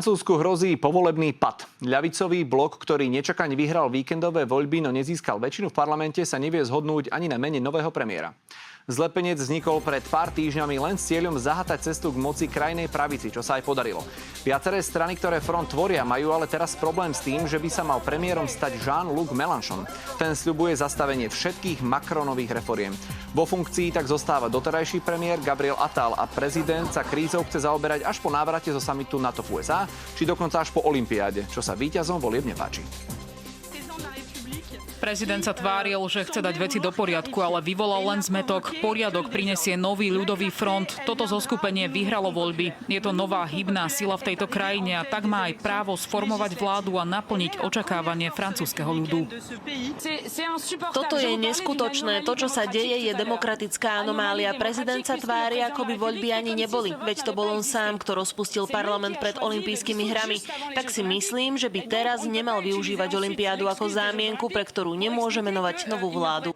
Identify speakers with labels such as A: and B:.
A: Francúzsku hrozí povolebný pad. Ľavicový blok, ktorý nečakane vyhral víkendové voľby, no nezískal väčšinu v parlamente, sa nevie zhodnúť ani na mene nového premiéra. Zlepenec vznikol pred pár týždňami len s cieľom zahatať cestu k moci krajnej pravici, čo sa aj podarilo. Viaceré strany, ktoré front tvoria, majú ale teraz problém s tým, že by sa mal premiérom stať Jean-Luc Mélenchon. Ten sľubuje zastavenie všetkých Macronových reforiem. Vo funkcii tak zostáva doterajší premiér Gabriel Attal a prezident sa krízou chce zaoberať až po návrate zo samitu NATO v USA, či dokonca až po olympiáde, čo sa víťazom volieb nepáči.
B: Prezident sa tváril, že chce dať veci do poriadku, ale vyvolal len zmätok. Poriadok prinesie nový ľudový front. Toto zoskupenie vyhralo voľby. Je to nová hybná sila v tejto krajine a tak má aj právo sformovať vládu a naplniť očakávanie francúzskeho ľudu.
C: Toto je neskutočné. To, čo sa deje, je demokratická anomália. Prezident sa tvári, ako by voľby ani neboli. Veď to bol on sám, kto rozpustil parlament pred olympijskými hrami. Tak si myslím, že by teraz nemal využívať olympiádu ako zámienku, pre ktorú nemôže menovať novú vládu.